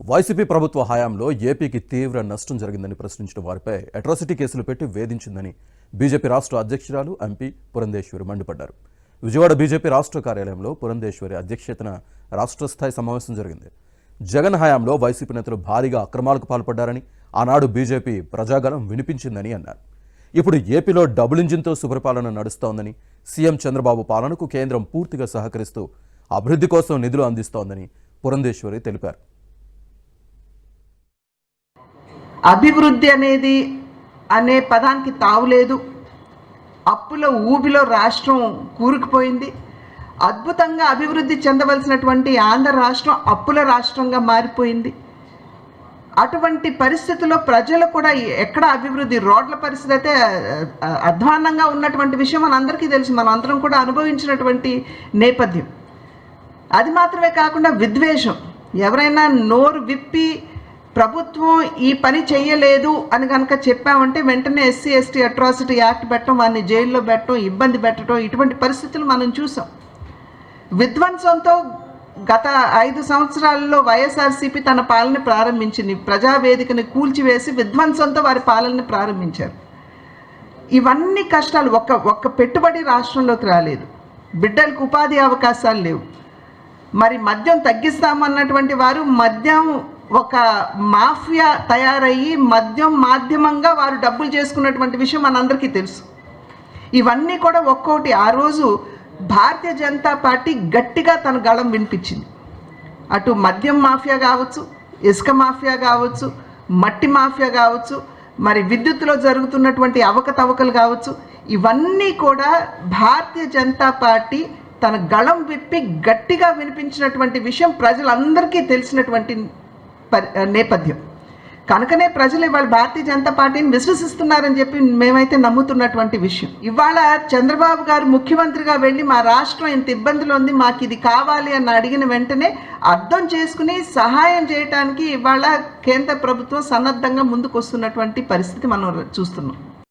YCP ప్రభుత్వ హయాంలో ఏపీకి తీవ్ర నష్టం జరిగిందని ప్రశ్నించిన వారిపై అట్రాసిటీ కేసులు పెట్టి వేధించిందని బీజేపీ రాష్ట్ర అధ్యక్షురాలు ఎంపీ పురంధేశ్వరి మండిపడ్డారు. విజయవాడ బీజేపీ రాష్ట్ర కార్యాలయంలో పురంధేశ్వరి అధ్యక్షతన రాష్ట్ర స్థాయి సమావేశం జరిగింది. జగన్ హయాంలో వైసీపీ నేతలు భారీగా అక్రమాలకు పాల్పడ్డారని, ఆనాడు బీజేపీ ప్రజాగలం వినిపించిందని అన్నారు. ఇప్పుడు ఏపీలో డబుల్ ఇంజిన్తో సుపరిపాలన నడుస్తోందని, సీఎం చంద్రబాబు పాలనకు కేంద్రం పూర్తిగా సహకరిస్తూ అభివృద్ధి కోసం నిధులు అందిస్తోందని పురంధేశ్వరి తెలిపారు. అభివృద్ధి అనే పదానికి తావులేదు. అప్పుల ఊబిలో రాష్ట్రం కూరుకుపోయింది. అద్భుతంగా అభివృద్ధి చెందవలసినటువంటి ఆంధ్ర రాష్ట్రం అప్పుల రాష్ట్రంగా మారిపోయింది. అటువంటి పరిస్థితుల్లో ప్రజలు కూడా ఎక్కడ అభివృద్ధి, రోడ్ల పరిస్థితి అయితే అధ్వాన్నంగా ఉన్నటువంటి విషయం మనందరికీ తెలుసు. మనం అందరం కూడా అనుభవించినటువంటి నేపథ్యం. అది మాత్రమే కాకుండా విద్వేషం. ఎవరైనా నోరు విప్పి ప్రభుత్వం ఈ పని చేయలేదు అని కనుక చెప్పామంటే వెంటనే ఎస్సీ ఎస్టీ అట్రాసిటీ యాక్ట్ పెట్టడం, వారిని జైల్లో పెట్టడం, ఇబ్బంది పెట్టడం, ఇటువంటి పరిస్థితులు మనం చూసాం. విధ్వంసంతో గత 5 సంవత్సరాల్లో వైఎస్ఆర్సీపీ తన పాలన ప్రారంభించింది. ప్రజావేదికని కూల్చివేసి విధ్వంసంతో వారి పాలనని ప్రారంభించారు. ఇవన్నీ కష్టాలు. ఒక్క పెట్టుబడి రాష్ట్రంలోకి రాలేదు. బిడ్డలకు ఉపాధి అవకాశాలు లేవు. మరి మద్యం తగ్గిస్తామన్నటువంటి వారు మద్యం ఒక మాఫియా తయారయ్యి మద్యం మాధ్యమంగా వారు డబ్బులు చేసుకున్నటువంటి విషయం మనందరికీ తెలుసు. ఇవన్నీ కూడా ఒక్కోటి ఆ రోజు భారతీయ జనతా పార్టీ గట్టిగా తన గళం వినిపించింది. అటు మద్యం మాఫియా కావచ్చు, ఇసుక మాఫియా కావచ్చు, మట్టి మాఫియా కావచ్చు, మరి విద్యుత్తులో జరుగుతున్నటువంటి అవకతవకలు కావచ్చు, ఇవన్నీ కూడా భారతీయ జనతా పార్టీ తన గళం విప్పి గట్టిగా వినిపించినటువంటి విషయం ప్రజలందరికీ తెలిసినటువంటి నేపథ్యం. కనుకనే ప్రజలు ఇవాళ భారతీయ జనతా పార్టీని విశ్వసిస్తున్నారని చెప్పి మేమైతే నమ్ముతున్నటువంటి విషయం. ఇవాళ చంద్రబాబు గారు ముఖ్యమంత్రిగా వెళ్ళి మా రాష్ట్రం ఇంత ఇబ్బందులు ఉంది, మాకు ఇది కావాలి అని అడిగిన వెంటనే అర్థం చేసుకుని సహాయం చేయడానికి ఇవాళ కేంద్ర ప్రభుత్వం సన్నద్ధంగా ముందుకు వస్తున్నటువంటి పరిస్థితి మనం చూస్తున్నాం.